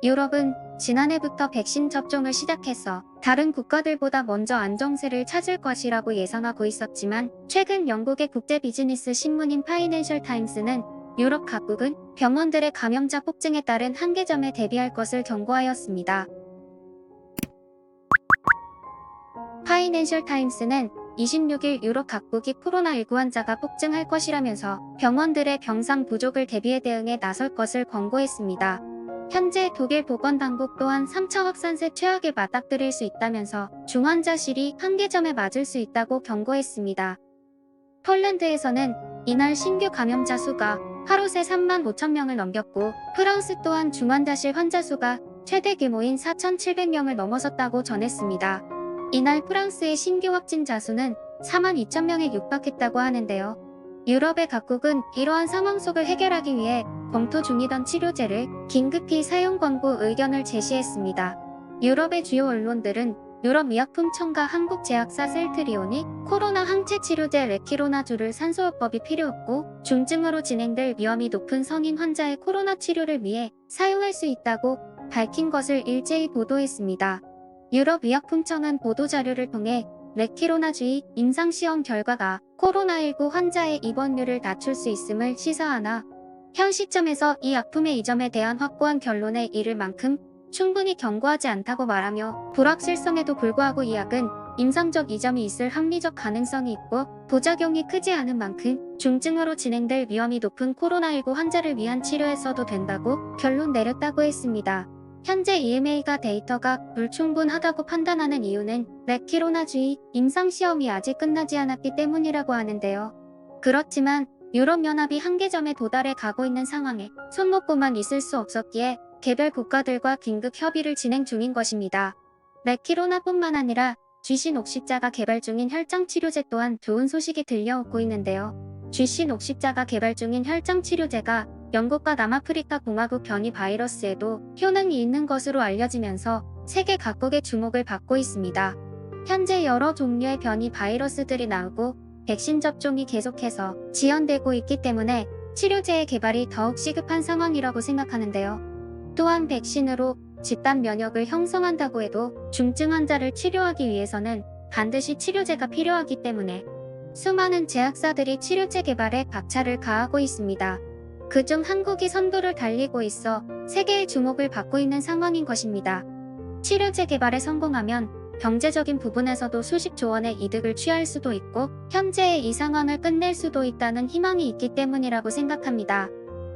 유럽은 지난해부터 백신 접종을 시작해서 다른 국가들보다 먼저 안정세를 찾을 것이라고 예상하고 있었지만 최근 영국의 국제 비즈니스 신문인 파이낸셜 타임스는 유럽 각국은 병원들의 감염자 폭증에 따른 한계점에 대비할 것을 경고하였습니다. 파이낸셜 타임스는 26일 유럽 각국이 코로나19 환자가 폭증할 것이라면서 병원들의 병상 부족을 대비해 대응에 나설 것을 권고했습니다. 현재 독일 보건당국 또한 3차 확산세 최악에 맞닥뜨릴 수 있다면서 중환자실이 한계점에 맞을 수 있다고 경고했습니다. 폴란드에서는 이날 신규 감염자 수가 하루 새 3만 5천 명을 넘겼고 프랑스 또한 중환자실 환자 수가 최대 규모인 4,700명을 넘어섰다고 전했습니다. 이날 프랑스의 신규 확진자 수는 4만 2천 명에 육박했다고 하는데요. 유럽의 각국은 이러한 상황 속을 해결하기 위해 검토 중이던 치료제를 긴급히 사용 권고 의견을 제시했습니다. 유럽의 주요 언론들은 유럽의약품청과 한국제약사 셀트리온이 코로나 항체 치료제 레키로나주를 산소요법이 필요 없고 중증으로 진행될 위험이 높은 성인 환자의 코로나 치료를 위해 사용할 수 있다고 밝힌 것을 일제히 보도했습니다. 유럽의약품청은 보도자료를 통해 레키로나주의 임상시험 결과가 코로나19 환자의 입원율을 낮출 수 있음을 시사하나 현 시점에서 이 약품의 이점에 대한 확고한 결론에 이를 만큼 충분히 경고하지 않다고 말하며 불확실성에도 불구하고 이 약은 임상적 이점이 있을 합리적 가능성이 있고 부작용이 크지 않은 만큼 중증으로 진행될 위험이 높은 코로나19 환자를 위한 치료에 써도 된다고 결론 내렸다고 했습니다. 현재 EMA가 데이터가 불충분하다고 판단하는 이유는 레키로나주의 임상시험이 아직 끝나지 않았기 때문이라고 하는데요. 그렇지만 유럽연합이 한계점에 도달해 가고 있는 상황에 손 놓고만 있을 수 없었기에 개별 국가들과 긴급 협의를 진행 중인 것입니다. 레키로나뿐만 아니라 GC 녹십자가 개발 중인 혈장 치료제 또한 좋은 소식이 들려오고 있는데요. GC 녹십자가 개발 중인 혈장 치료제가 영국과 남아프리카 공화국 변이 바이러스에도 효능이 있는 것으로 알려지면서 세계 각국의 주목을 받고 있습니다. 현재 여러 종류의 변이 바이러스들이 나오고 백신 접종이 계속해서 지연되고 있기 때문에 치료제의 개발이 더욱 시급한 상황이라고 생각하는데요. 또한 백신으로 집단 면역을 형성한다고 해도 중증 환자를 치료하기 위해서는 반드시 치료제가 필요하기 때문에 수많은 제약사들이 치료제 개발에 박차를 가하고 있습니다. 그중 한국이 선두를 달리고 있어 세계의 주목을 받고 있는 상황인 것입니다. 치료제 개발에 성공하면 경제적인 부분에서도 수십조 원의 이득을 취할 수도 있고 현재의 이 상황을 끝낼 수도 있다는 희망이 있기 때문이라고 생각합니다.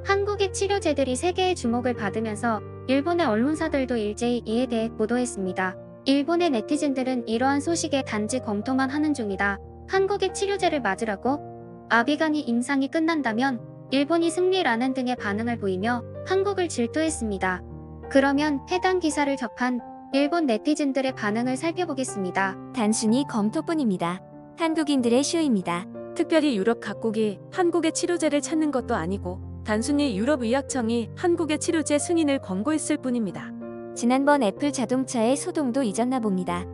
한국의 치료제들이 세계의 주목을 받으면서 일본의 언론사들도 일제히 이에 대해 보도했습니다. 일본의 네티즌들은 이러한 소식에 단지 검토만 하는 중이다. 한국의 치료제를 맞으라고? 아비가니 임상이 끝난다면 일본이 승리라는 등의 반응을 보이며 한국을 질투했습니다. 그러면 해당 기사를 접한 일본 네티즌들의 반응을 살펴보겠습니다. 단순히 검토뿐입니다. 한국인들의 쇼입니다. 특별히 유럽 각국이 한국의 치료제를 찾는 것도 아니고 단순히 유럽의약청이 한국의 치료제 승인을 권고했을 뿐입니다. 지난번 애플 자동차의 소동도 잊었나 봅니다.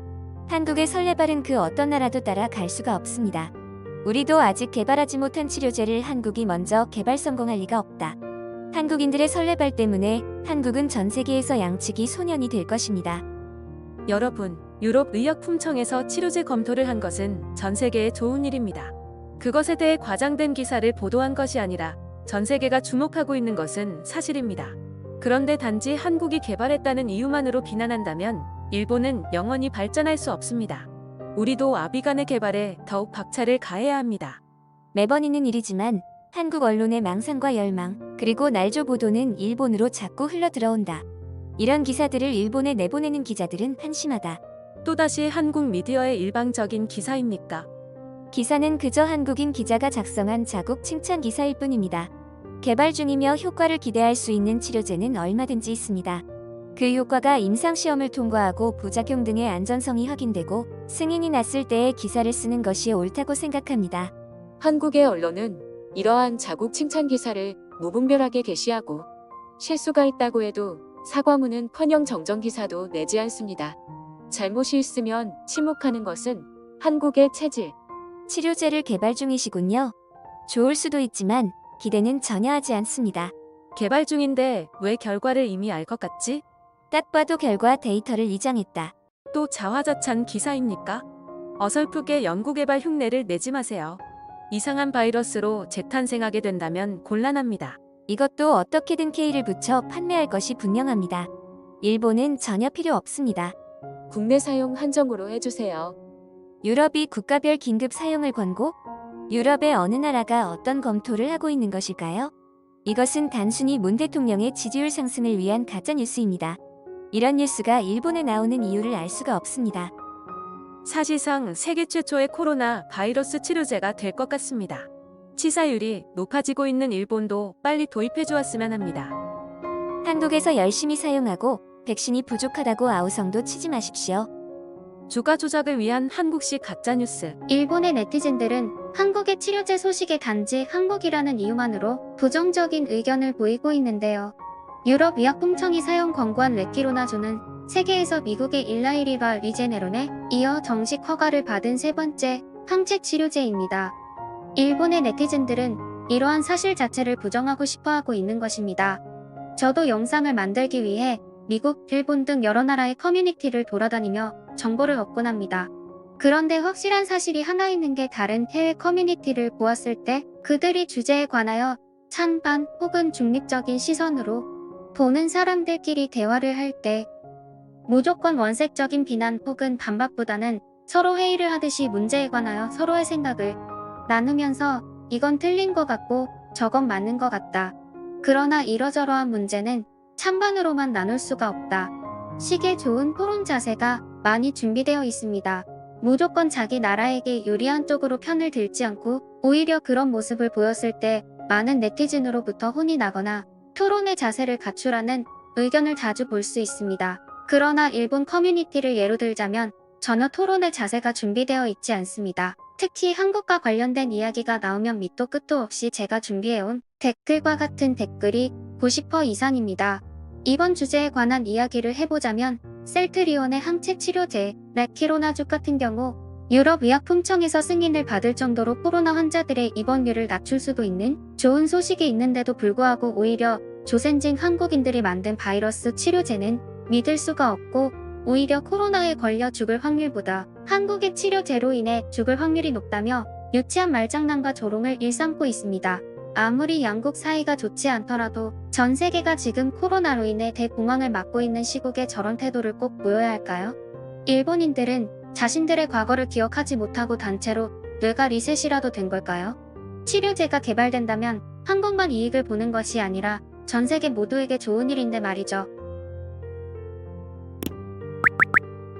한국의 설레발은 그 어떤 나라도 따라갈 수가 없습니다. 우리도 아직 개발하지 못한 치료제를 한국이 먼저 개발 성공할 리가 없다. 한국인들의 설레발 때문에 한국은 전 세계에서 양치기 소년이 될 것입니다. 여러분, 유럽의약품청에서 치료제 검토를 한 것은 전 세계에 좋은 일입니다. 그것에 대해 과장된 기사를 보도한 것이 아니라 전 세계가 주목하고 있는 것은 사실입니다. 그런데 단지 한국이 개발했다는 이유만으로 비난한다면 일본은 영원히 발전할 수 없습니다. 우리도 아비간의 개발에 더욱 박차를 가해야 합니다. 매번 있는 일이지만 한국 언론의 망상과 열망, 그리고 날조 보도는 일본으로 자꾸 흘러들어온다. 이런 기사들을 일본에 내보내는 기자들은 한심하다. 또다시 한국 미디어의 일방적인 기사입니까? 기사는 그저 한국인 기자가 작성한 자국 칭찬 기사일 뿐입니다. 개발 중이며 효과를 기대할 수 있는 치료제는 얼마든지 있습니다. 그 효과가 임상시험을 통과하고 부작용 등의 안전성이 확인되고 승인이 났을 때의 기사를 쓰는 것이 옳다고 생각합니다. 한국의 언론은 이러한 자국 칭찬 기사를 무분별하게 게시하고 실수가 있다고 해도 사과문은커녕 정정 기사도 내지 않습니다. 잘못이 있으면 침묵하는 것은 한국의 체질. 치료제를 개발 중이시군요. 좋을 수도 있지만 기대는 전혀 하지 않습니다. 개발 중인데 왜 결과를 이미 알 것 같지? 딱 봐도 결과 데이터를 이장했다. 또 자화자찬 기사입니까? 어설프게 연구개발 흉내를 내지 마세요. 이상한 바이러스로 재탄생하게 된다면 곤란합니다. 이것도 어떻게든 K를 붙여 판매할 것이 분명합니다. 일본은 전혀 필요 없습니다. 국내 사용 한정으로 해주세요. 유럽이 국가별 긴급 사용을 권고? 유럽의 어느 나라가 어떤 검토를 하고 있는 것일까요? 이것은 단순히 문 대통령의 지지율 상승을 위한 가짜뉴스입니다. 이런 뉴스가 일본에 나오는 이유를 알 수가 없습니다. 사실상 세계 최초의 코로나 바이러스 치료제가 될 것 같습니다. 치사율이 높아지고 있는 일본도 빨리 도입해 주었으면 합니다. 한국에서 열심히 사용하고 백신이 부족하다고 아우성도 치지 마십시오. 주가 조작을 위한 한국식 가짜뉴스. 일본의 네티즌들은 한국의 치료제 소식에 단지 한국이라는 이유만으로 부정적인 의견을 보이고 있는데요. 유럽 의약품청이 사용 권고한 레키로나조는 세계에서 미국의 일라이리바 리제네론에 이어 정식 허가를 받은 세 번째 항체 치료제입니다. 일본의 네티즌들은 이러한 사실 자체를 부정하고 싶어하고 있는 것입니다. 저도 영상을 만들기 위해 미국, 일본 등 여러 나라의 커뮤니티를 돌아다니며 정보를 얻곤 합니다. 그런데 확실한 사실이 하나 있는 게 다른 해외 커뮤니티를 보았을 때 그들이 주제에 관하여 찬반 혹은 중립적인 시선으로 보는 사람들끼리 대화를 할 때 무조건 원색적인 비난 혹은 반박보다는 서로 회의를 하듯이 문제에 관하여 서로의 생각을 나누면서 이건 틀린 것 같고 저건 맞는 것 같다. 그러나 이러저러한 문제는 찬반으로만 나눌 수가 없다. 시기에 좋은 토론 자세가 많이 준비되어 있습니다. 무조건 자기 나라에게 유리한 쪽으로 편을 들지 않고 오히려 그런 모습을 보였을 때 많은 네티즌으로부터 혼이 나거나 토론의 자세를 갖추라는 의견을 자주 볼 수 있습니다. 그러나 일본 커뮤니티를 예로 들자면 전혀 토론의 자세가 준비되어 있지 않습니다. 특히 한국과 관련된 이야기가 나오면 밑도 끝도 없이 제가 준비해온 댓글과 같은 댓글이 90% 이상입니다. 이번 주제에 관한 이야기를 해보자면 셀트리온의 항체 치료제 레키로나주 같은 경우 유럽 의약품청에서 승인을 받을 정도로 코로나 환자들의 입원율을 낮출 수도 있는 좋은 소식이 있는데도 불구하고 오히려 조센징 한국인들이 만든 바이러스 치료제는 믿을 수가 없고 오히려 코로나에 걸려 죽을 확률보다 한국의 치료제로 인해 죽을 확률이 높다며 유치한 말장난과 조롱을 일삼고 있습니다. 아무리 양국 사이가 좋지 않더라도 전 세계가 지금 코로나로 인해 대공황을 맞고 있는 시국에 저런 태도를 꼭 보여야 할까요? 일본인들은 자신들의 과거를 기억하지 못하고 단체로 뇌가 리셋이라도 된 걸까요? 치료제가 개발된다면 한국만 이익을 보는 것이 아니라 전 세계 모두에게 좋은 일인데 말이죠.